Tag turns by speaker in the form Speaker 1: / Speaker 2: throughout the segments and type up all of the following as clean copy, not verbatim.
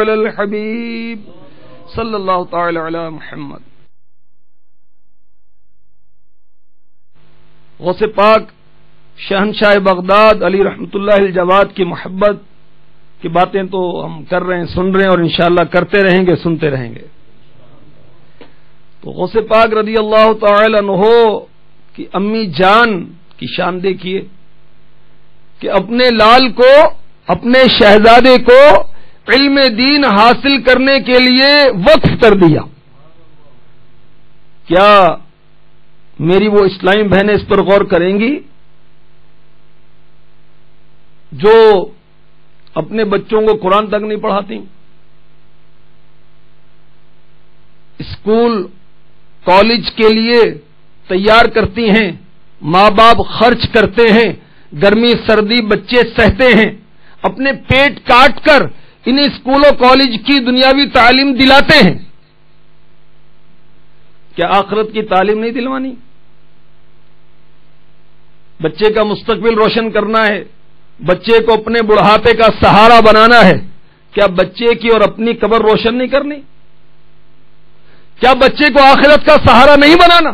Speaker 1: علی الحبیب صلی اللہ تعالی علی محمد. غوث پاک شہنشاہ بغداد علی رحمۃ اللہ الجواد کی محبت کی باتیں تو ہم کر رہے ہیں، سن رہے ہیں، اور انشاءاللہ کرتے رہیں گے، سنتے رہیں گے. تو غوث پاک رضی اللہ تعالی عنہ کی امی جان کی شان دیکھیے کہ اپنے لال کو، اپنے شہزادے کو علم دین حاصل کرنے کے لیے وقف کر دیا. کیا میری وہ اسلامی بہنیں اس پر غور کریں گی جو اپنے بچوں کو قرآن تک نہیں پڑھاتی؟ اسکول کالج کے لیے تیار کرتی ہیں، ماں باپ خرچ کرتے ہیں، گرمی سردی بچے سہتے ہیں، اپنے پیٹ کاٹ کر انہیں اسکول و کالج کی دنیاوی تعلیم دلاتے ہیں. کیا آخرت کی تعلیم نہیں دلوانی؟ بچے کا مستقبل روشن کرنا ہے، بچے کو اپنے بڑھاپے کا سہارا بنانا ہے. کیا بچے کی اور اپنی قبر روشن نہیں کرنی؟ کیا بچے کو آخرت کا سہارا نہیں بنانا؟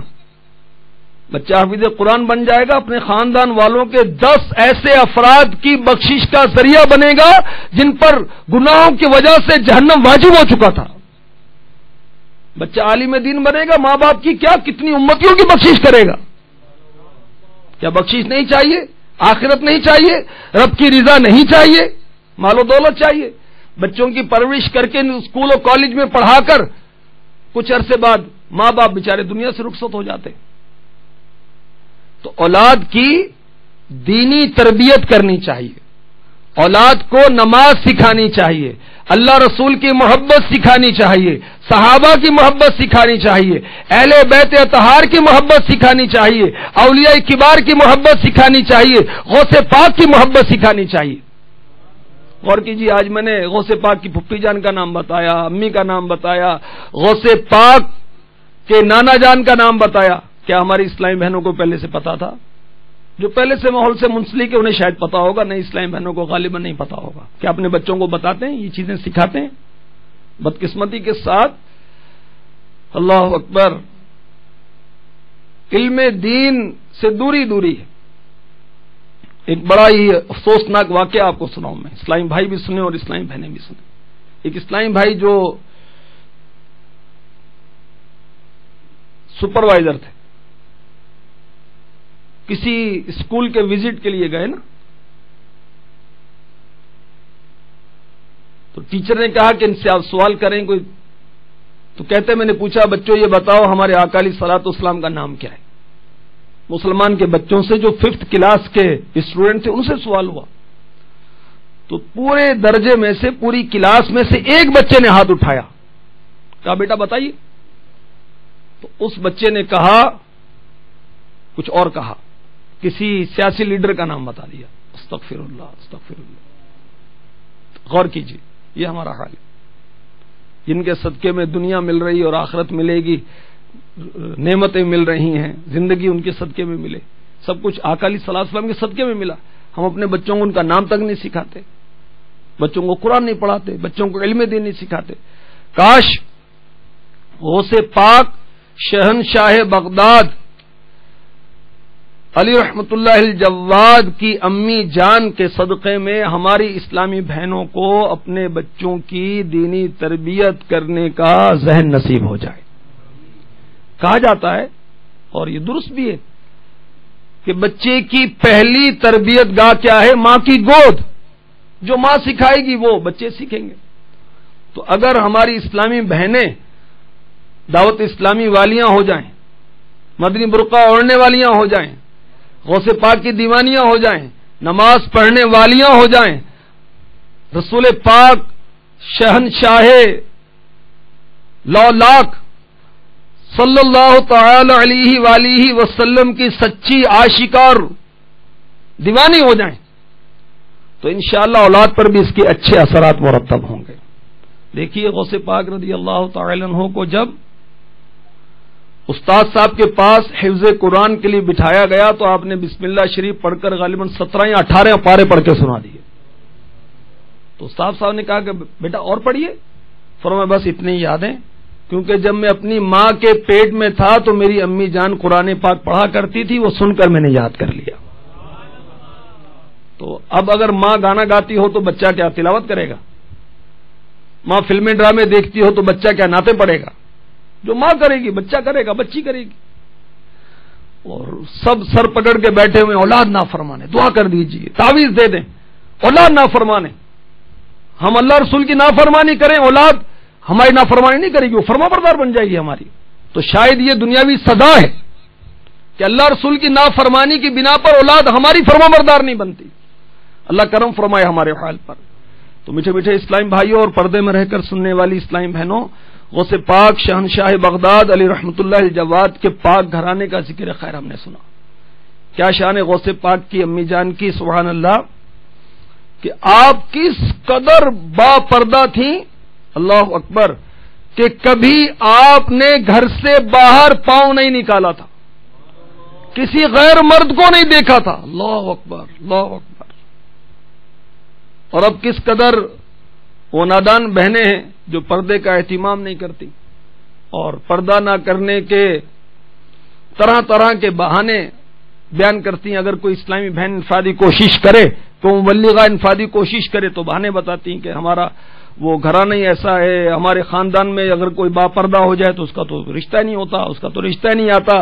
Speaker 1: بچہ حافظ قرآن بن جائے گا، اپنے خاندان والوں کے 10 ایسے افراد کی بخشش کا ذریعہ بنے گا جن پر گناہوں کی وجہ سے جہنم واجب ہو چکا تھا. بچہ عالم دین بنے گا، ماں باپ کی کیا کتنی امتیوں کی بخشش کرے گا. کیا بخشش نہیں چاہیے؟ آخرت نہیں چاہیے؟ رب کی رضا نہیں چاہیے؟ مال و دولت چاہیے؟ بچوں کی پرورش کر کے اسکول و کالج میں پڑھا کر کچھ عرصے بعد ماں باپ بیچارے دنیا سے رخصت ہو جاتے. تو اولاد کی دینی تربیت کرنی چاہیے، اولاد کو نماز سکھانی چاہیے، اللہ رسول کی محبت سکھانی چاہیے، صحابہ کی محبت سکھانی چاہیے، اہل بیت اطہار کی محبت سکھانی چاہیے، اولیاء کبار کی محبت سکھانی چاہیے، غوث پاک کی محبت سکھانی چاہیے. غور کیجیے، آج میں نے غوث پاک کی پھپھی جان کا نام بتایا، امی کا نام بتایا، غوث پاک کے نانا جان کا نام بتایا. کیا ہماری اسلامی بہنوں کو پہلے سے پتا تھا؟ جو پہلے سے ماحول سے منسلک ہے انہیں شاید پتا ہوگا، نئی اسلامی بہنوں کو غالباً نہیں پتا ہوگا. کیا اپنے بچوں کو بتاتے ہیں، یہ چیزیں سکھاتے ہیں؟ بدقسمتی کے ساتھ اللہ اکبر علم دین سے دوری ہے. ایک بڑا ہی افسوسناک واقعہ آپ کو سناؤں میں، اسلامی بھائی بھی سنیں اور اسلامی بہنیں بھی سنیں. ایک اسلامی بھائی جو سپروائزر تھے، کسی اسکول کے وزٹ کے لیے گئے نا، تو ٹیچر نے کہا کہ ان سے آپ سوال کریں کوئی. تو کہتے میں نے پوچھا بچوں یہ بتاؤ ہمارے آقا علیہ الصلوۃ والسلام کا نام کیا ہے؟ مسلمان کے بچوں سے جو 5th کلاس کے اسٹوڈنٹ تھے ان سے سوال ہوا. تو پورے درجے میں سے، پوری کلاس میں سے ایک بچے نے ہاتھ اٹھایا، کہا بیٹا بتائیے. تو اس بچے نے کہا کچھ اور کہا، کسی سیاسی لیڈر کا نام بتا دیا. استغفر اللہ استغفر اللہ. غور کیجیے، یہ ہمارا حال ہے. جن کے صدقے میں دنیا مل رہی اور آخرت ملے گی، نعمتیں مل رہی ہیں، زندگی ان کے صدقے میں ملے، سب کچھ آقا علیہ الصلوۃ والسلام کے صدقے میں ملا. ہم اپنے بچوں کو ان کا نام تک نہیں سکھاتے، بچوں کو قرآن نہیں پڑھاتے، بچوں کو علم دین نہیں سکھاتے. کاش غوث پاک شہنشاہ بغداد علی رحمت اللہ الجواد کی امی جان کے صدقے میں ہماری اسلامی بہنوں کو اپنے بچوں کی دینی تربیت کرنے کا ذہن نصیب ہو جائے. کہا جاتا ہے اور یہ درست بھی ہے کہ بچے کی پہلی تربیت گاہ کیا ہے؟ ماں کی گود. جو ماں سکھائے گی وہ بچے سیکھیں گے. تو اگر ہماری اسلامی بہنیں دعوت اسلامی والیاں ہو جائیں، مدنی برقع اوڑھنے والیاں ہو جائیں، غوث پاک کی دیوانیاں ہو جائیں، نماز پڑھنے والیاں ہو جائیں، رسول پاک شہنشاہ لولاک صلی اللہ تعالی علیہ وآلہ وسلم کی سچی عاشقار دیوانی ہو جائیں، تو انشاءاللہ اولاد پر بھی اس کے اچھے اثرات مرتب ہوں گے. دیکھیے غوث پاک رضی اللہ تعالی عنہ کو جب استاد صاحب کے پاس حفظ قرآن کے لیے بٹھایا گیا تو آپ نے بسم اللہ شریف پڑھ کر غالباً 17 یا 18 پارے پڑھ کے سنا دیے. تو تو استاد صاحب نے کہا کہ بیٹا اور پڑھیے. فرمایا بس اتنی یادیں، کیونکہ جب میں اپنی ماں کے پیٹ میں تھا تو میری امی جان قرآن پاک پڑھا کرتی تھی، وہ سن کر میں نے یاد کر لیا. تو اب اگر ماں گانا گاتی ہو تو بچہ کیا تلاوت کرے گا؟ ماں فلمیں ڈرامے دیکھتی ہو تو بچہ کیا نعتیں پڑھے گا؟ جو ماں کرے گی بچہ کرے گا، بچی کرے گی. اور سب سر پکڑ کے بیٹھے ہوئے اولاد نافرمانے، دعا کر دیجیے، تعویذ دے دیں اولاد نافرمانے. ہم اللہ رسول کی نافرمانی کریں، اولاد ہماری نافرمانی نہیں کرے گی، وہ فرما بردار بن جائے گی ہماری. تو شاید یہ دنیاوی سزا ہے کہ اللہ رسول کی نافرمانی کی بنا پر اولاد ہماری فرما بردار نہیں بنتی. اللہ کرم فرمائے ہمارے حال پر. تو میٹھے میٹھے اسلام بھائیوں اور پردے میں رہ کر سننے والی اسلام بہنوں، غوث پاک شہنشاہ بغداد علی رحمۃ اللہ الجواد کے پاک گھرانے کا ذکر خیر ہم نے سنا. کیا شان غوث پاک کی امی جان کی، سبحان اللہ، کہ آپ کس قدر با پردہ تھیں، اللہ اکبر، کہ کبھی آپ نے گھر سے باہر پاؤں نہیں نکالا تھا، کسی غیر مرد کو نہیں دیکھا تھا. اللہ اکبر اللہ اکبر. اور اب کس قدر وہ نادان بہنیں ہیں جو پردے کا اہتمام نہیں کرتی اور پردہ نہ کرنے کے طرح طرح کے بہانے بیان کرتی ہیں. اگر کوئی اسلامی بہن انفرادی کوشش کرے تو مبلغہ انفرادی کوشش کرے تو بہانے بتاتی ہیں کہ ہمارا وہ گھرانہ ہی ایسا ہے، ہمارے خاندان میں اگر کوئی با پردہ ہو جائے تو اس کا تو رشتہ نہیں ہوتا، اس کا تو رشتہ نہیں آتا،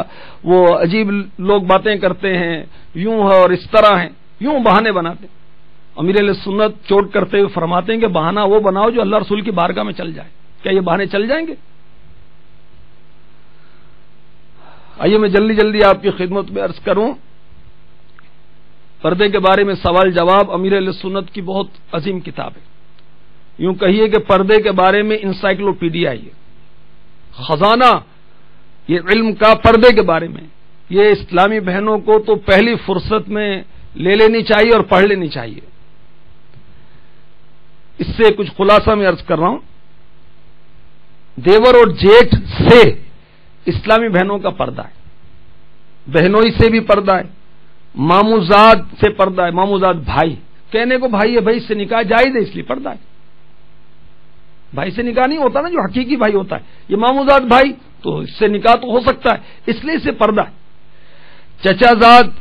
Speaker 1: وہ عجیب لوگ باتیں کرتے ہیں، یوں ہے اور اس طرح ہیں، یوں بہانے بناتے ہیں. امیر علیہ سنت چوٹ کرتے ہوئے فرماتے ہیں کہ بہانہ وہ بناؤ جو اللہ رسول کی بارگاہ میں چل جائے. کیا یہ بہانے چل جائیں گے؟ آئیے میں جلدی جلدی آپ کی خدمت میں عرض کروں. پردے کے بارے میں سوال جواب امیر علیہ سنت کی بہت عظیم کتاب ہے. یوں کہیے کہ پردے کے بارے میں انسائکلوپیڈیا ہے، خزانہ یہ علم کا پردے کے بارے میں. یہ اسلامی بہنوں کو تو پہلی فرصت میں لے لینی چاہیے اور پڑھ لینی چاہیے. اس سے کچھ خلاصہ میں عرض کر رہا ہوں. دیور اور جیٹھ سے اسلامی بہنوں کا پردہ ہے، بہنوئی سے بھی پردہ ہے، ماموزاد سے پردہ ہے. ماموزاد بھائی، کہنے کو بھائی ہے، بھائی سے نکاح جائز ہے اس لیے پردہ ہے. بھائی سے نکاح نہیں ہوتا نا جو حقیقی بھائی ہوتا ہے، یہ ماموزاد بھائی تو اس سے نکاح تو ہو سکتا ہے، اس لیے اسے پردہ ہے. چچا زاد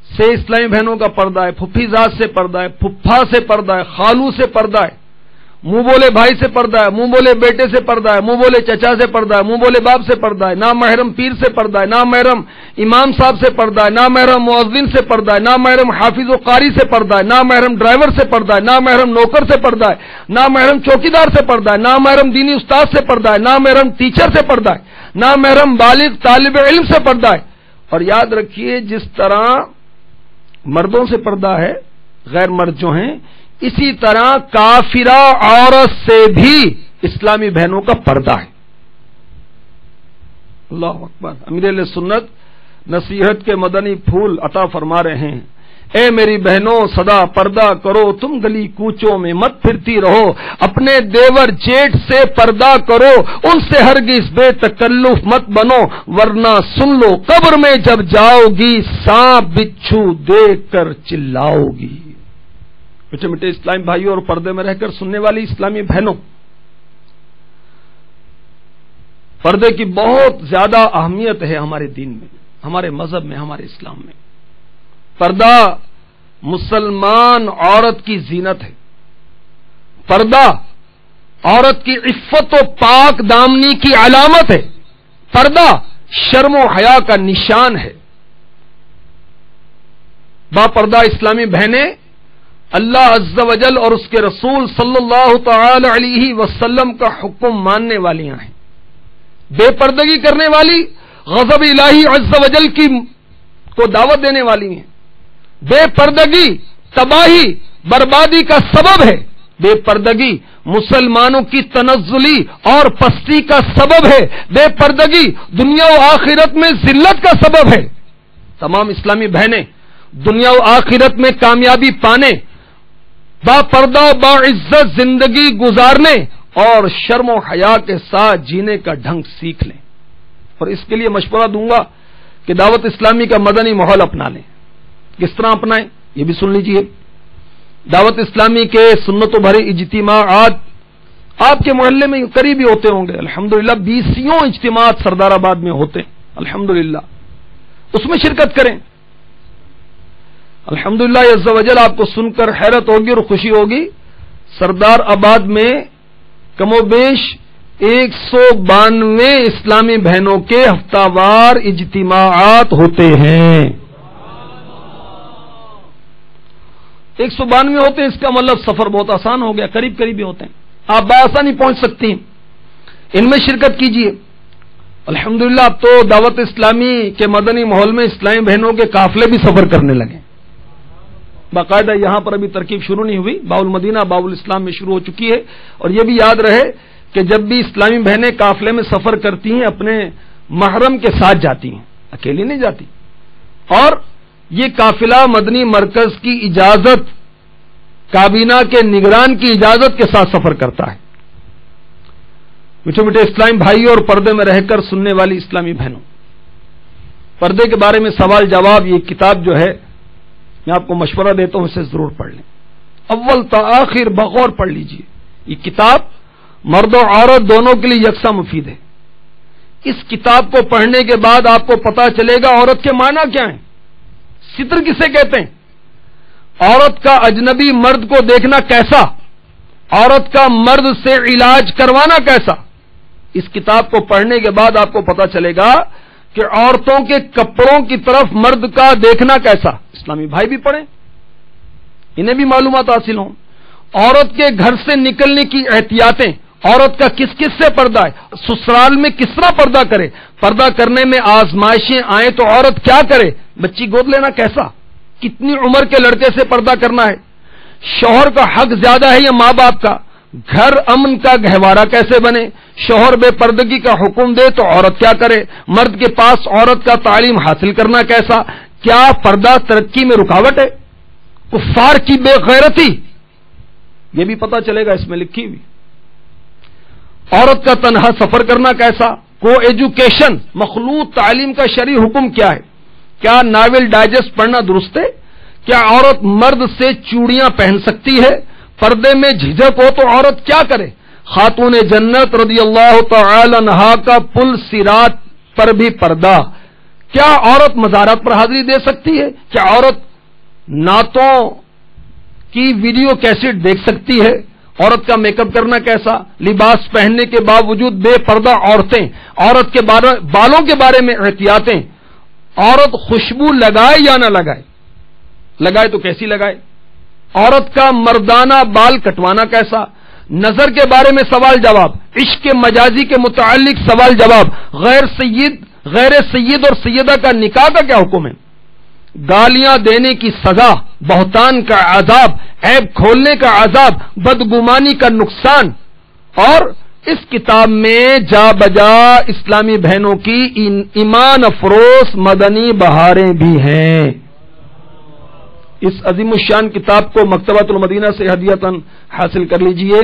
Speaker 1: سے اسلامی بہنوں کا پردہ ہے، پھپھی زاد سے پردہ ہے، پھپھا سے پردہ ہے، خالو سے پردہ ہے، منہ بولے بھائی سے پردہ ہے، منہ بولے بیٹے سے پردہ ہے، منہ بولے چچا سے پردہ ہے، منہ بولے باپ سے پردہ ہے، نامحرم پیر سے پردہ ہے، نامحرم امام صاحب سے پردہ ہے، نامحرم مؤذن سے پردہ ہے، نامحرم حافظ و قاری سے پردہ ہے، نامحرم ڈرائیور سے پردہ ہے، نامحرم نوکر سے پردہ ہے، نامحرم چوکیدار سے پردہ ہے، نامحرم دینی استاد سے پردہ ہے، نامحرم ٹیچر سے پردہ ہے، نامحرم بالغ طالب علم سے پردہ ہے. اور یاد رکھیے جس طرح مردوں سے پردہ ہے غیر مرد جو ہیں، اسی طرح کافرہ عورت سے بھی اسلامی بہنوں کا پردہ ہے. اللہ اکبر. امیر علیہ سنت نصیحت کے مدنی پھول عطا فرما رہے ہیں. اے میری بہنوں سدا پردہ کرو، تم گلی کوچوں میں مت پھرتی رہو، اپنے دیور جیٹ سے پردہ کرو، ان سے ہرگز بے تکلف مت بنو، ورنہ سن لو قبر میں جب جاؤ گی سانپ بچھو دیکھ کر چلاؤ گی. میٹھے میٹھے اسلامی بھائیوں اور پردے میں رہ کر سننے والی اسلامی بہنوں، پردے کی بہت زیادہ اہمیت ہے ہمارے دین میں، ہمارے مذہب میں، ہمارے اسلام میں. پردہ مسلمان عورت کی زینت ہے. پردہ عورت کی عفت و پاک دامنی کی علامت ہے. پردہ شرم و حیا کا نشان ہے. با پردہ اسلامی بہنیں اللہ عز و جل اور اس کے رسول صلی اللہ تعالی علیہ وسلم کا حکم ماننے والیاں ہیں. بے پردگی کرنے والی غضب الہی عز و جل کی کو دعوت دینے والی ہیں. بے پردگی تباہی بربادی کا سبب ہے. بے پردگی مسلمانوں کی تنزلی اور پستی کا سبب ہے. بے پردگی دنیا و آخرت میں ذلت کا سبب ہے. تمام اسلامی بہنیں دنیا و آخرت میں کامیابی پانے، با پردہ و با عزت زندگی گزارنے اور شرم و حیا کے ساتھ جینے کا ڈھنگ سیکھ لیں. اور اس کے لیے مشورہ دوں گا کہ دعوت اسلامی کا مدنی ماحول اپنا لیں. کس طرح اپنائیں یہ بھی سن لیجئے. دعوت اسلامی کے سنت و بھرے اجتماعات آپ کے محلے میں قریبی ہوتے ہوں گے. الحمدللہ 20 اجتماعات سردار آباد میں ہوتے ہیں. الحمدللہ اس میں شرکت کریں. الحمدللہ عز و جل آپ کو سن کر حیرت ہوگی اور خوشی ہوگی. سردار آباد میں کم و بیش 192 اسلامی بہنوں کے ہفتہ وار اجتماعات ہوتے ہیں. 192 ہوتے ہیں، اس کا مطلب سفر بہت آسان ہو گیا، قریب قریبی ہوتے ہیں، آپ بآسانی پہنچ سکتی ہیں. ان میں شرکت کیجیے. الحمدللہ اب تو دعوت اسلامی کے مدنی ماحول میں اسلامی بہنوں کے قافلے بھی سفر کرنے لگے. باقاعدہ یہاں پر ابھی ترکیب شروع نہیں ہوئی، باب المدینہ باب الاسلام میں شروع ہو چکی ہے. اور یہ بھی یاد رہے کہ جب بھی اسلامی بہنیں قافلے میں سفر کرتی ہیں اپنے محرم کے ساتھ جاتی ہیں، اکیلی نہیں جاتی. اور یہ قافلہ مدنی مرکز کی اجازت، کابینہ کے نگران کی اجازت کے ساتھ سفر کرتا ہے. میٹھے میٹھے اسلامی بھائی اور پردے میں رہ کر سننے والی اسلامی بہنوں، پردے کے بارے میں سوال جواب یہ کتاب جو ہے میں آپ کو مشورہ دیتا ہوں، اسے ضرور پڑھ لیں. اول تا آخر بغور پڑھ لیجئے. یہ کتاب مرد و عورت دونوں کے لیے یکساں مفید ہے. اس کتاب کو پڑھنے کے بعد آپ کو پتا چلے گا عورت کے معنی کیا ہیں، ستر کسے کہتے ہیں، عورت کا اجنبی مرد کو دیکھنا کیسا، عورت کا مرد سے علاج کروانا کیسا. اس کتاب کو پڑھنے کے بعد آپ کو پتا چلے گا کہ عورتوں کے کپڑوں کی طرف مرد کا دیکھنا کیسا. اسلامی بھائی بھی پڑھیں، انہیں بھی معلومات حاصل ہوں. عورت کے گھر سے نکلنے کی احتیاطیں، عورت کا کس کس سے پردہ ہے، سسرال میں کس طرح پردہ کرے، پردہ کرنے میں آزمائشیں آئیں تو عورت کیا کرے، بچی گود لینا کیسا، کتنی عمر کے لڑکے سے پردہ کرنا ہے، شوہر کا حق زیادہ ہے یا ماں باپ کا، گھر امن کا گہوارہ کیسے بنے، شوہر بے پردگی کا حکم دے تو عورت کیا کرے، مرد کے پاس عورت کا تعلیم حاصل کرنا کیسا، کیا پردہ ترقی میں رکاوٹ ہے، کفار کی بے غیرتی، یہ بھی پتا چلے گا اس میں لکھی ہوئی. عورت کا تنہا سفر کرنا کیسا، کو ایجوکیشن مخلوط تعلیم کا شرعی حکم کیا ہے، کیا ناول ڈائجسٹ پڑھنا درست ہے، کیا عورت مرد سے چوڑیاں پہن سکتی ہے، پردے میں جھجک ہو تو عورت کیا کرے، خاتون جنت رضی اللہ تعالی عنہا کا پل صراط پر بھی پردہ، کیا عورت مزارات پر حاضری دے سکتی ہے، کیا عورت نعتوں کی ویڈیو کیسٹ دیکھ سکتی ہے، عورت کا میک اپ کرنا کیسا، لباس پہننے کے باوجود بے پردہ عورتیں، عورت کے بالوں کے بارے میں احتیاطیں، عورت خوشبو لگائے یا نہ لگائے، لگائے تو کیسی لگائے، عورت کا مردانہ بال کٹوانا کیسا، نظر کے بارے میں سوال جواب، عشق مجازی کے متعلق سوال جواب، غیر سید اور سیدہ کا نکاح کا کیا حکم ہے، گالیاں دینے کی سزا، بہتان کا عذاب، عیب کھولنے کا عذاب، بدگمانی کا نقصان. اور اس کتاب میں جا بجا اسلامی بہنوں کی ایمان افروز مدنی بہاریں بھی ہیں. اس عظیم الشان کتاب کو مکتبۃ المدینہ سے ہدیتاً حاصل کر لیجئے.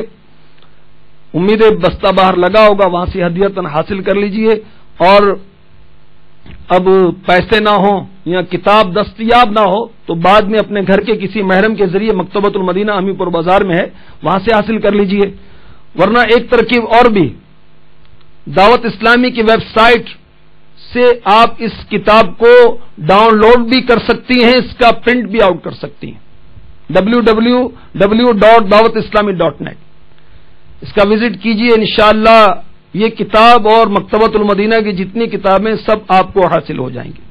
Speaker 1: امید بستہ باہر لگا ہوگا، وہاں سے ہدیتاً حاصل کر لیجئے. اور اب پیسے نہ ہوں یا کتاب دستیاب نہ ہو تو بعد میں اپنے گھر کے کسی محرم کے ذریعے مکتبۃ المدینہ امی پور بازار میں ہے، وہاں سے حاصل کر لیجئے. ورنہ ایک ترکیب اور بھی، دعوت اسلامی کی ویب سائٹ سے آپ اس کتاب کو ڈاؤن لوڈ بھی کر سکتی ہیں، اس کا پرنٹ بھی آؤٹ کر سکتی ہیں، www.dawatislami.net. اس کا وزٹ کیجئے، انشاءاللہ یہ کتاب اور مکتبۃ المدینہ کی جتنی کتابیں سب آپ کو حاصل ہو جائیں گی.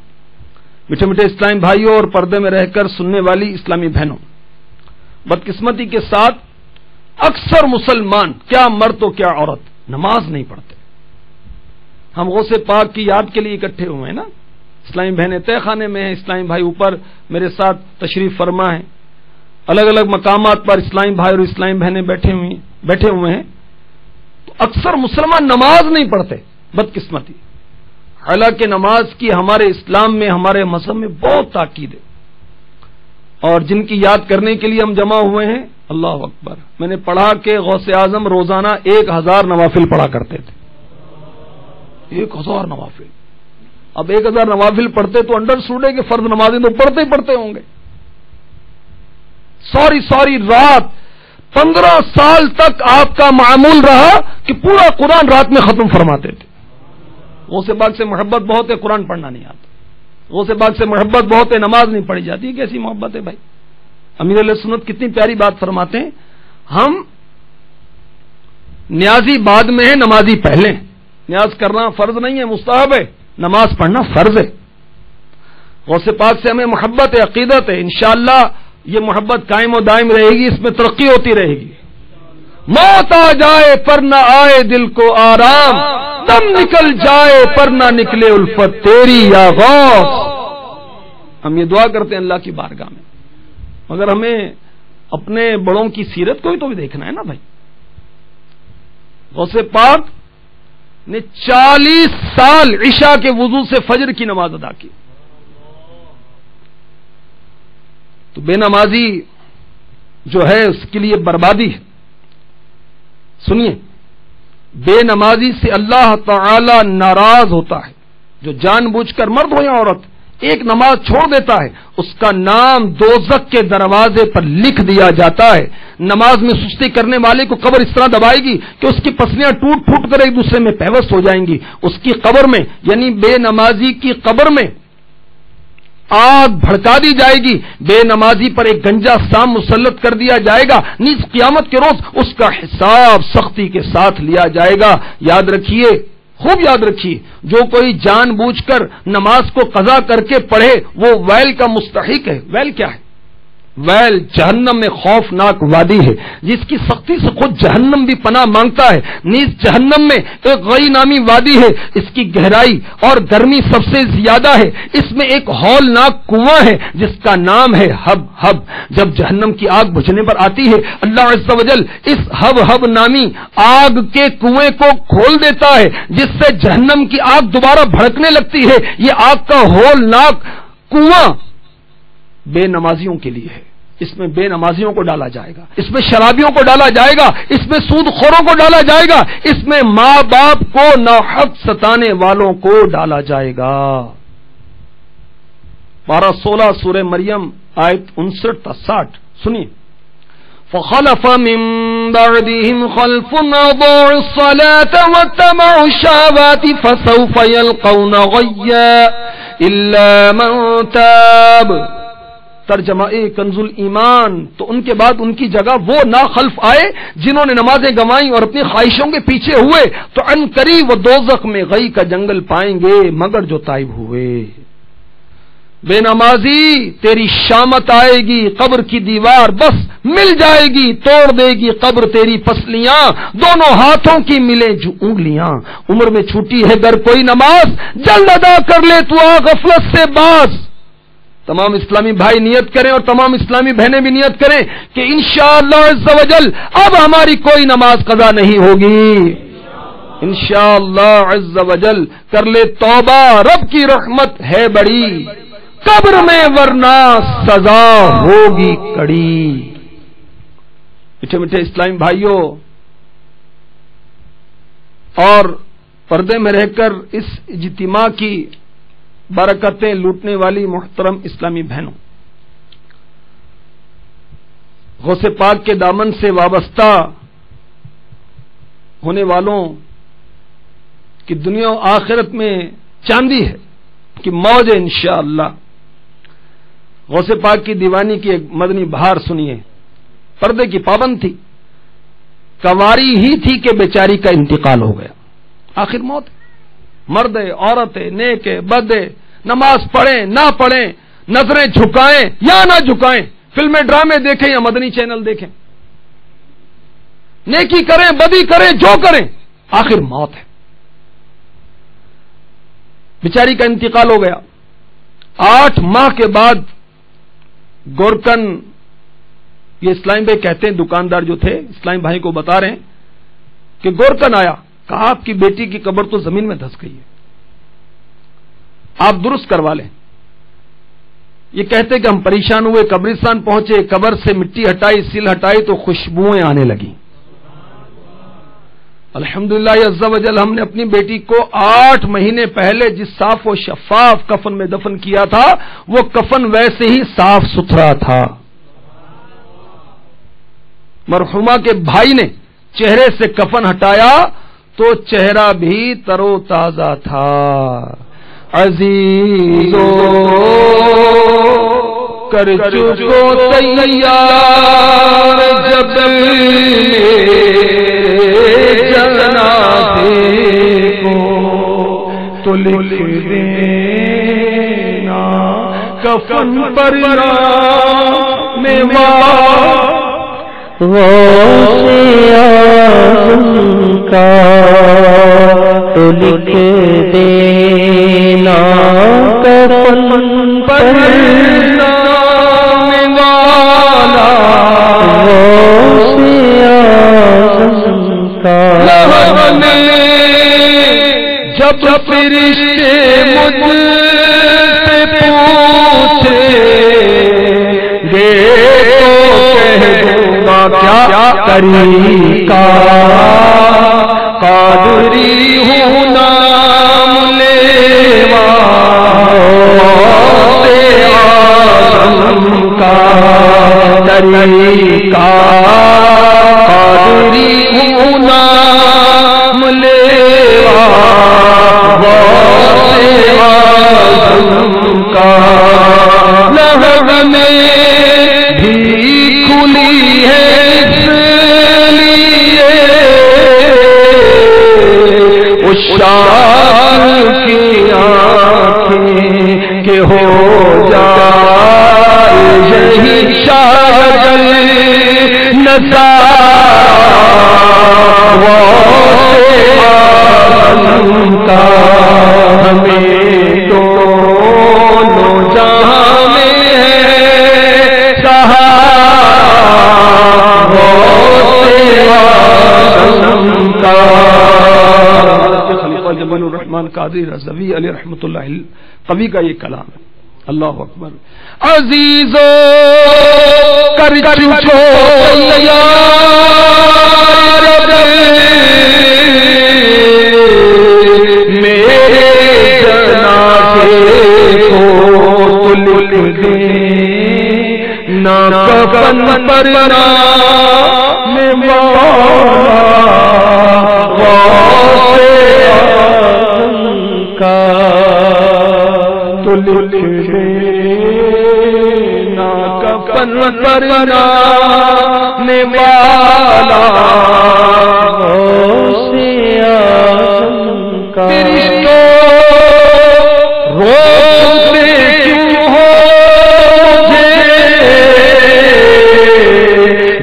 Speaker 1: میٹھے میٹھے اسلامی بھائیوں اور پردے میں رہ کر سننے والی اسلامی بہنوں، بدقسمتی کے ساتھ اکثر مسلمان، کیا مرد تو کیا عورت، نماز نہیں پڑھتے. ہم غوث پاک کی یاد کے لیے اکٹھے ہوئے ہیں نا، اسلامی بہنیں تہہ خانے میں ہیں، اسلامی بھائی اوپر میرے ساتھ تشریف فرما ہیں، الگ الگ مقامات پر اسلامی بھائی اور اسلامی بہنیں بیٹھے ہوئے ہیں. تو اکثر مسلمان نماز نہیں پڑھتے، بدقسمتی. حالانکہ نماز کی ہمارے اسلام میں، ہمارے مذہب میں بہت تاکید ہے. اور جن کی یاد کرنے کے لیے ہم جمع ہوئے ہیں، اللہ اکبر، میں نے پڑھا کہ غوث اعظم روزانہ 1000 نوافل پڑھا کرتے تھے. 1000 نوافل. اب 1000 نوافل پڑھتے تو انڈرسٹوڈ ہے کہ فرض نمازیں تو پڑھتے ہی پڑھتے ہوں گے. ساری رات 15 سال تک آپ کا معمول رہا کہ پورا قرآن رات میں ختم فرماتے تھے. غوث پاک سے محبت بہت ہے, قرآن پڑھنا نہیں آتا. غوث پاک سے محبت بہت ہے, نماز نہیں پڑھی جاتی. کیسی محبت ہے بھائی. امیر علیہ سنت کتنی پیاری بات فرماتے ہیں, ہم نیازی بعد میں ہے, نمازی پہلے. نیاز کرنا فرض نہیں ہے, مستحب ہے. نماز پڑھنا فرض ہے. غوث پاک سے ہمیں محبت ہے, عقیدت ہے. انشاءاللہ یہ محبت قائم و دائم رہے گی, اس میں ترقی ہوتی رہے گی. موت آ جائے پر نہ آئے دل کو آرام, دم نکل جائے پر نہ نکلے الفت تیری یا غوث. ہم یہ دعا کرتے ہیں اللہ کی بارگاہ میں, مگر ہمیں اپنے بڑوں کی سیرت کو بھی تو دیکھنا ہے نا بھائی. غوث پاک نے 40 سال عشاء کے وضو سے فجر کی نماز ادا کی. تو بے نمازی جو ہے اس کے لیے بربادی ہے. سنیے, بے نمازی سے اللہ تعالی ناراض ہوتا ہے. جو جان بوجھ کر مرد ہو یا عورت ایک نماز چھوڑ دیتا ہے, اس کا نام دوزخ کے دروازے پر لکھ دیا جاتا ہے. نماز میں سستی کرنے والے کو قبر اس طرح دبائے گی کہ اس کی پسلیاں ٹوٹ پھوٹ کر ایک دوسرے میں پیوست ہو جائیں گی. اس کی قبر میں یعنی بے نمازی کی قبر میں آگ بھڑکا دی جائے گی. بے نمازی پر ایک گنجا سام مسلط کر دیا جائے گا. نیز قیامت کے روز اس کا حساب سختی کے ساتھ لیا جائے گا. یاد رکھیے, خوب یاد رکھیے, جو کوئی جان بوجھ کر نماز کو قضا کر کے پڑھے وہ ویل کا مستحق ہے. ویل کیا ہے؟ ویل جہنم میں خوفناک وادی ہے جس کی سختی سے خود جہنم بھی پناہ مانگتا ہے. نیز جہنم میں ایک غی نامی وادی ہے, اس کی گہرائی اور گرمی سب سے زیادہ ہے. اس میں ایک ہولناک کنواں ہے جس کا نام ہے ہب ہب. جب جہنم کی آگ بجھنے پر آتی ہے, اللہ عز و جل اس ہب ہب نامی آگ کے کنویں کو کھول دیتا ہے جس سے جہنم کی آگ دوبارہ بھڑکنے لگتی ہے. یہ آگ کا ہولناک کنواں بے نمازیوں کے لیے ہے. اس میں بے نمازیوں کو ڈالا جائے گا, اس میں شرابیوں کو ڈالا جائے گا, اس میں سود خوروں کو ڈالا جائے گا, اس میں ماں باپ کو ناحق ستانے والوں کو ڈالا جائے گا. پارہ 16 سورہ مریم آیت 59 تا 60 سنیے. فخلف من بعدهم خلف اضاعوا الصلاة واتبعوا الشهوات فسوف يلقون غيا الا من تاب. ترجمہ کنز الایمان. تو ان کے بعد ان کی جگہ وہ ناخلف آئے جنہوں نے نمازیں گنوائیں اور اپنی خواہشوں کے پیچھے ہوئے, تو ان قریب وہ دوزخ میں غی کا جنگل پائیں گے مگر جو تائب ہوئے. بے نمازی تیری شامت آئے گی, قبر کی دیوار بس مل جائے گی, توڑ دے گی قبر تیری پسلیاں, دونوں ہاتھوں کی ملے جو انگلیاں. عمر میں چھوٹی ہے گر کوئی نماز, جلد ادا کر لے تو آ غفلت سے باز. تمام اسلامی بھائی نیت کریں اور تمام اسلامی بہنیں بھی نیت کریں کہ انشاءاللہ عز و جل اب ہماری کوئی نماز قضا نہیں ہوگی. انشاءاللہ عز و جل کر لے توبہ, رب کی رحمت ہے بڑی, قبر میں ورنہ سزا ہوگی کڑی. میٹھے میٹھے اسلامی بھائیوں اور پردے میں رہ کر اس اجتماع کی برکتیں لوٹنے والی محترم اسلامی بہنوں, غوث پاک کے دامن سے وابستہ ہونے والوں کی دنیا و آخرت میں چاندی ہے کہ موج ہے انشاءاللہ. غوث پاک کی دیوانی کی ایک مدنی بہار سنیے. پردے کی پابند تھی, کنواری ہی تھی کہ بیچاری کا انتقال ہو گیا. آخر موت, مرد ہے, عورت ہے, نیک ہے, بد ہے, نماز پڑھیں نہ پڑھیں, نظریں جھکائیں یا نہ جھکائیں, فلمیں ڈرامے دیکھیں یا مدنی چینل دیکھیں, نیکی کریں بدی کریں جو کریں, آخر موت ہے. بیچاری کا انتقال ہو گیا. 8 ماہ کے بعد گورکن, یہ اسلام بھائی کہتے ہیں, دکاندار جو تھے اسلام بھائی کو بتا رہے ہیں کہ گورکن آیا, کہا آپ کی بیٹی کی قبر تو زمین میں دھس گئی ہے, آپ درست کروا لیں. یہ کہتے کہ ہم پریشان ہوئے, قبرستان پہنچے, قبر سے مٹی ہٹائی, سیل ہٹائی تو خوشبوئیں آنے لگی. الحمدللہ عز و جل ہم نے اپنی بیٹی کو 8 مہینے پہلے جس صاف و شفاف کفن میں دفن کیا تھا وہ کفن ویسے ہی صاف ستھرا تھا. مرحومہ کے بھائی نے چہرے سے کفن ہٹایا تو چہرہ بھی تر و تازہ تھا. عزیزو کر چکو تیار جب جنازے کو تو لکھ دینا کفن پر نام
Speaker 2: غوث اعظم کا تو لکھ دینا کفن پر نام والا غوث اعظم کا.
Speaker 1: جب فرشتے مجھ سے پوچھے گے تو کہہ دوں گا کیا طریقہ قادری ہوں نام لیوا اعظم کا طریقہ قادری ہوں نام لیوا اعظم کا. لہب میں بھی کھلی ہے اس لیے اس شاعر کی آنکھیں کہ ہو جائے یہی شاعر نثار اعظم کا. ہمیں دونوں جہاں میں ہے سہارا اعظم کا. خلیفہ جبل الرحمان قادری رضوی علیہ رحمۃ اللہ قوی کا یہ کلام ہے. اللہ اکبر. عزیزو کر چکو تیار میرے جنازے کو تو لکھ دینا کفن پر نام والا غوث اعظم کا تو لکھ دینا کفن پر نام والا
Speaker 2: غوث اعظم کا.
Speaker 1: روتے کیوں ہو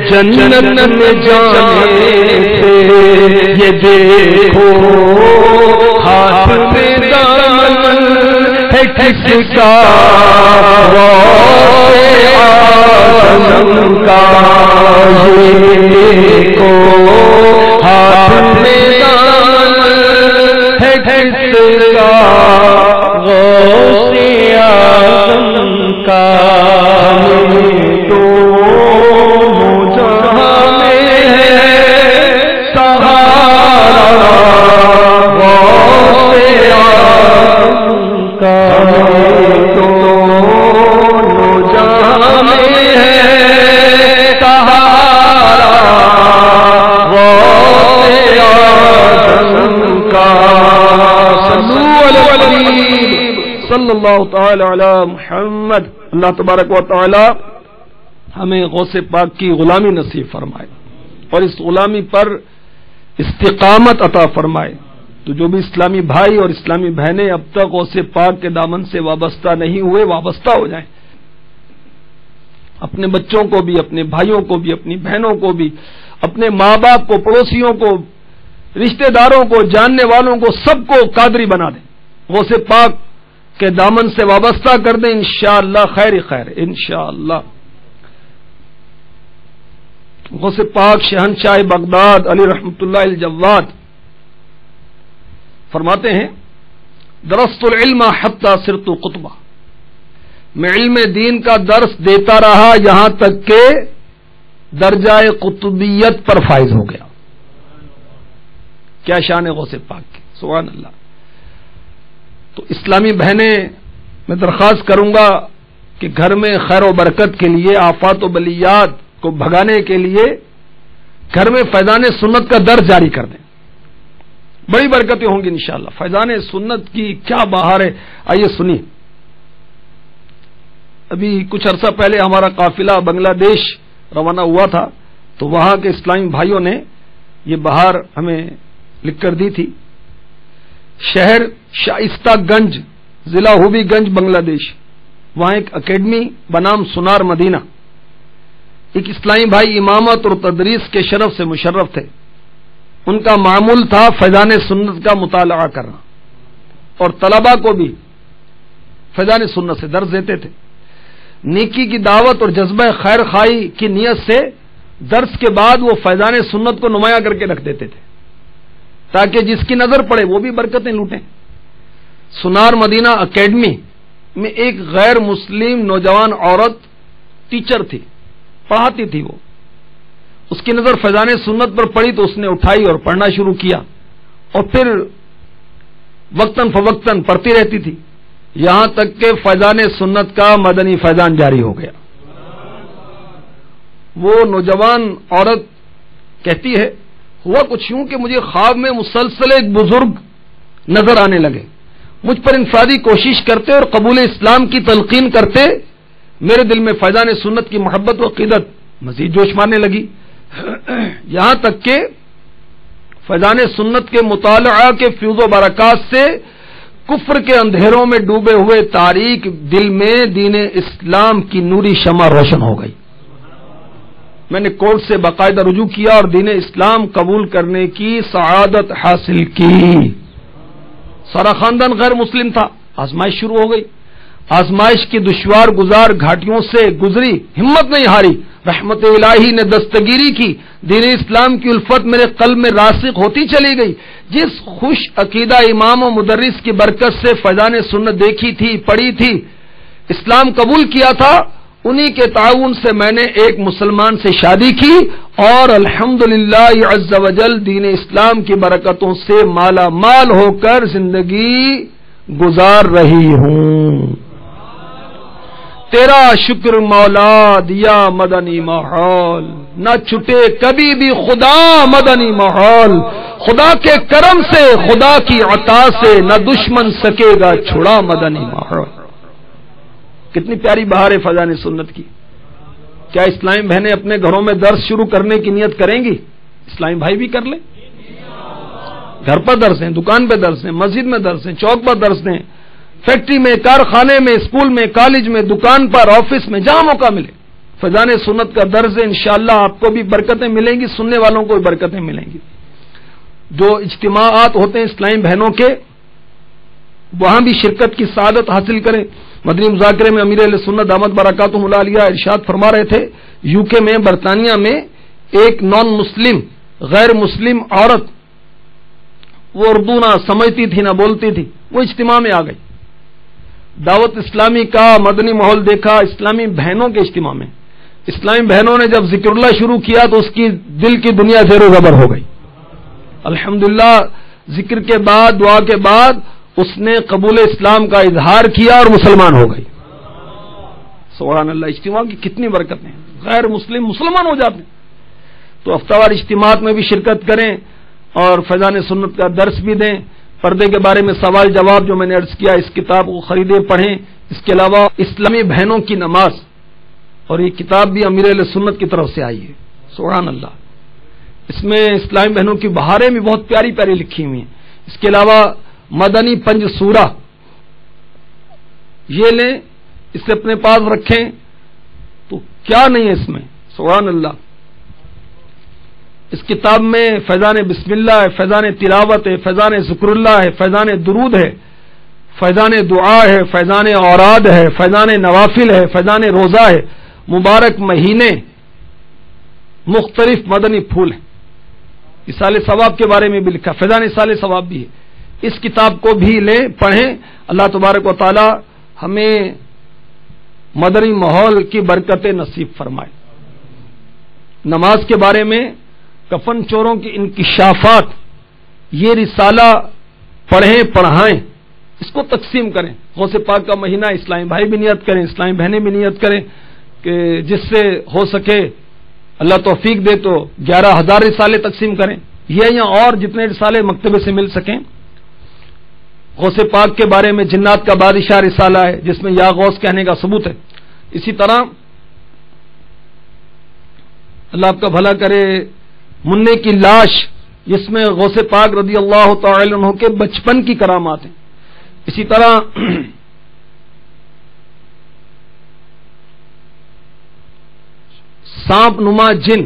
Speaker 1: جنت میں جانے سے یہ دیکھو ہاتھ میں دامن ہے کس کا غوث اعظم کا. یہ دیکھو ہاتھ میں دامن ہے کس کا
Speaker 2: غوث اعظم کا.
Speaker 1: صلی اللہ تعالی علی محمد. اللہ تبارک و تعالی ہمیں غوث پاک کی غلامی نصیب فرمائے اور اس غلامی پر استقامت عطا فرمائے. تو جو بھی اسلامی بھائی اور اسلامی بہنیں اب تک غوث پاک کے دامن سے وابستہ نہیں ہوئے وابستہ ہو جائیں. اپنے بچوں کو بھی، اپنے بھائیوں کو بھی، اپنی بہنوں کو بھی، اپنے ماں باپ کو، پڑوسیوں کو، رشتہ داروں کو، جاننے والوں کو، سب کو قادری بنا دیں. غوث پاک کے دامن سے وابستہ کر دیں. انشاءاللہ خیر خیر انشاءاللہ. غوث پاک شہنشاہ بغداد علی رحمۃ اللہ الجواد فرماتے ہیں درست العلم حتی صرت قطبہ. میں علم دین کا درس دیتا رہا یہاں تک کہ درجہ قطبیت پر فائز ہو گیا. کیا شان ہے غوث پاک کی، سبحان اللہ. تو اسلامی بہنیں میں درخواست کروں گا کہ گھر میں خیر و برکت کے لیے، آفات و بلیات کو بھگانے کے لیے گھر میں فیضان سنت کا درس جاری کر دیں، بڑی برکتیں ہوں گی انشاءاللہ۔ فیضان سنت کی کیا بہار ہے، آئیے سنیے۔ ابھی کچھ عرصہ پہلے ہمارا قافلہ بنگلہ دیش روانہ ہوا تھا، تو وہاں کے اسلامی بھائیوں نے یہ بہار ہمیں لکھ کر دی تھی۔ شہر شائستہ گنج، ضلع ہوبی گنج، بنگلہ دیش، وہاں ایک اکیڈمی بنام سنار مدینہ، ایک اسلامی بھائی امامت اور تدریس کے شرف سے مشرف تھے۔ ان کا معمول تھا فیضان سنت کا مطالعہ کرنا، اور طلباء کو بھی فیضان سنت سے درس دیتے تھے۔ نیکی کی دعوت اور جذبہ خیر خواہی کی نیت سے درس کے بعد وہ فیضان سنت کو نمایاں کر کے رکھ دیتے تھے، تاکہ جس کی نظر پڑے وہ بھی برکتیں لوٹیں۔ سنار مدینہ اکیڈمی میں ایک غیر مسلم نوجوان عورت ٹیچر تھی، پڑھاتی تھی۔ وہ اس کی نظر فیضان سنت پر پڑی تو اس نے اٹھائی اور پڑھنا شروع کیا، اور پھر وقتاً فوقتاً پڑھتی رہتی تھی، یہاں تک کہ فیضان سنت کا مدنی فیضان جاری ہو گیا۔ وہ نوجوان عورت کہتی ہے، ہوا کچھ یوں کہ مجھے خواب میں مسلسل ایک بزرگ نظر آنے لگے، مجھ پر انفرادی کوشش کرتے اور قبول اسلام کی تلقین کرتے، میرے دل میں فیضان سنت کی محبت و عقیدت مزید جوش مارنے لگی، یہاں تک کہ فیضان سنت کے مطالعہ کے فیض و برکات سے کفر کے اندھیروں میں ڈوبے ہوئے تاریک دل میں دین اسلام کی نوری شمع روشن ہو گئی۔ میں نے کورٹ سے باقاعدہ رجوع کیا اور دین اسلام قبول کرنے کی سعادت حاصل کی۔ سارا خاندان غیر مسلم تھا، آزمائش شروع ہو گئی۔ آزمائش کی دشوار گزار گھاٹیوں سے گزری، ہمت نہیں ہاری، رحمت الہی نے دستگیری کی، دین اسلام کی الفت میرے قلب میں راسخ ہوتی چلی گئی۔ جس خوش عقیدہ امام و مدرس کی برکت سے فیضان سنت دیکھی تھی، پڑھی تھی، اسلام قبول کیا تھا، انہی کے تعاون سے میں نے ایک مسلمان سے شادی کی، اور الحمدللہ عز وجل دین اسلام کی برکتوں سے مالا مال ہو کر زندگی گزار رہی ہوں۔ تیرا شکر مولا دیا مدنی ماحول، نہ چھٹے کبھی بھی خدا مدنی ماحول، خدا کے کرم سے خدا کی عطا سے نہ دشمن سکے گا چھڑا مدنی ماحول۔ کتنی پیاری بہار ہے فیضان سنت کی۔ کیا اسلامی بہنیں اپنے گھروں میں درس شروع کرنے کی نیت کریں گی؟ اسلامی بھائی بھی کر لیں، گھر پر درس ہیں، دکان پہ درس ہیں، مسجد میں درس ہیں، چوک پر درس ہیں، فیکٹری میں، کارخانے میں، اسکول میں، کالج میں، دکان پر، آفس میں، جہاں موقع ملے فیضان سنت کا درس ہے۔ انشاءاللہ آپ کو بھی برکتیں ملیں گی، سننے والوں کو بھی برکتیں ملیں گی۔ جو اجتماعات ہوتے ہیں اسلامی بہنوں کے، وہاں بھی شرکت کی سعادت حاصل کریں۔ مدنی مذاکرے میں امیر اہل سنت دامت برکاتہم العالیہ ارشاد فرما رہے تھے، یو کے میں، برطانیہ میں ایک نان مسلم، غیر مسلم عورت، وہ اردو نہ سمجھتی تھی نہ بولتی تھی، وہ اجتماع میں آ گئی۔ دعوت اسلامی کا مدنی ماحول دیکھا اسلامی بہنوں کے اجتماع میں، اسلامی بہنوں نے جب ذکر اللہ شروع کیا تو اس کی دل کی دنیا زیر و زبر ہو گئی۔ الحمدللہ ذکر کے بعد، دعا کے بعد اس نے قبول اسلام کا اظہار کیا اور مسلمان ہو گئی۔ سبحان اللہ، اجتماع کی کتنی برکتیں ہیں، غیر مسلم مسلمان ہو جاتے ہیں۔ تو ہفتہ وار اجتماعات میں بھی شرکت کریں اور فیضان سنت کا درس بھی دیں۔ پردے کے بارے میں سوال جواب جو میں نے عرض کیا، اس کتاب کو خریدیں، پڑھیں۔ اس کے علاوہ اسلامی بہنوں کی نماز، اور یہ کتاب بھی امیر اہل سنت کی طرف سے آئی ہے۔ سبحان اللہ، اس میں اسلامی بہنوں کی بہاریں بھی بہت پیاری پیاری لکھی ہوئی ہیں۔ اس کے علاوہ مدنی پنج سورہ، یہ لیں، اسے اپنے پاس رکھیں، تو کیا نہیں ہے اس میں، سبحان اللہ۔ اس کتاب میں فیضان بسم اللہ ہے، فیضان تلاوت ہے، فیضان ذکر اللہ ہے، فیضان درود ہے، فیضان دعا ہے، فیضان اوراد ہے، فیضان نوافل ہے، فیضان روزہ ہے، مبارک مہینے، مختلف مدنی پھول ہیں۔ اصال ثواب کے بارے میں بھی لکھا، فیضان اصال ثواب بھی ہے۔ اس کتاب کو بھی لیں، پڑھیں۔ اللہ تبارک و تعالی ہمیں مدنی ماحول کی برکتیں نصیب فرمائے۔ نماز کے بارے میں کفن چوروں کی انکشافات، یہ رسالہ پڑھیں، پڑھائیں، اس کو تقسیم کریں۔ غوث پاک کا مہینہ، اسلامی بھائی بھی نیت کریں، اسلامی بہنیں بھی نیت کریں کہ جس سے ہو سکے اللہ توفیق دے تو 11,000 رسالے تقسیم کریں، یہ یا اور جتنے رسالے مکتبے سے مل سکیں۔ غوث پاک کے بارے میں جنات کا بادشاہ رسالہ ہے جس میں یا غوث کہنے کا ثبوت ہے۔ اسی طرح اللہ آپ کا بھلا کرے منع کی لاش جس میں غوث پاک رضی اللہ تعالی عنہ کے بچپن کی کرامات ہیں۔ اسی طرح سانپ نما جن،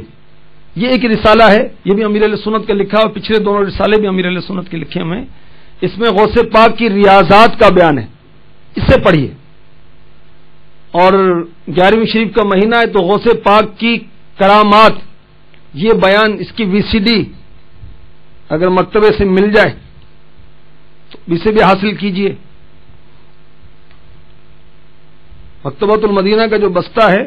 Speaker 1: یہ ایک رسالہ ہے، یہ بھی امیر اہل سنت کا لکھا ہے، پچھلے دونوں رسالے بھی امیر اہل سنت کے لکھے ہوئے ہیں۔ اس میں غوث پاک کی ریاضات کا بیان ہے، اس سے پڑھیے۔ اور 11ویں شریف کا مہینہ ہے تو غوث پاک کی کرامات، یہ بیان، اس کی VCD اگر مکتبے سے مل جائے تو اسے بھی حاصل کیجیے۔ مکتبۃ المدینہ کا جو بستہ ہے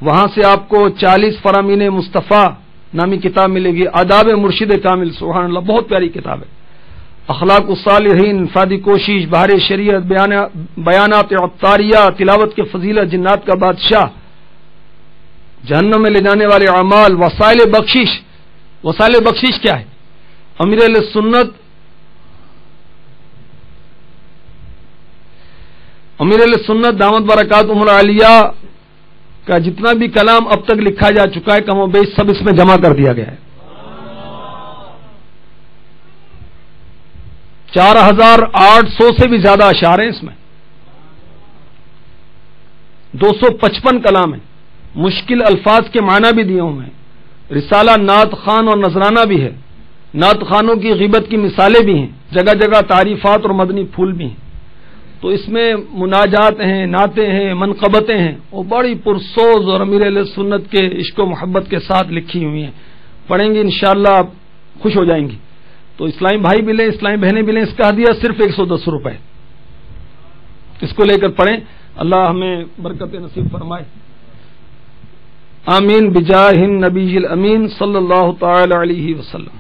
Speaker 1: وہاں سے آپ کو 40 فرامین مصطفیٰ نامی کتاب ملے گی، آداب مرشد کامل، سبحان اللہ، بہت پیاری کتاب ہے۔ اخلاق الصالحین، انفرادی کوشش، بہار شریعت، بیانات عطاریہ، تلاوت کے فضیلت، جنات کا بادشاہ، جہنم میں لے جانے والے اعمال، وسائل بخشش۔ وسائل بخشش کیا ہے؟ امیر اہل سنت دامت برکاتہم العالیہ کا جتنا بھی کلام اب تک لکھا جا چکا ہے کم و بیش سب اس میں جمع کر دیا گیا ہے۔ 4,800 سے بھی زیادہ اشعار ہیں اس میں، 255 کلام ہیں، مشکل الفاظ کے معنی بھی دیے ہوئے ہیں۔ رسالہ نعت خوان اور نذرانہ بھی ہے، نعت خوانوں کی غیبت کی مثالیں بھی ہیں، جگہ جگہ تعریفات اور مدنی پھول بھی ہیں۔ تو اس میں مناجات ہیں، نعتیں ہیں، منقبتیں ہیں، وہ بڑی پرسوز اور امیر اہل سنت کے عشق و محبت کے ساتھ لکھی ہوئی ہیں۔ پڑھیں گے انشاءاللہ آپ خوش ہو جائیں گی۔ تو اسلامی بھائی بھی لیں، اسلامی بہنیں بھی لیں، اس کا ہدیہ صرف 110 روپے، اس کو لے کر پڑھیں۔ اللہ ہمیں برکت نصیب فرمائے، آمین بجاہ النبی الامین صلی اللہ تعالی علیہ وسلم۔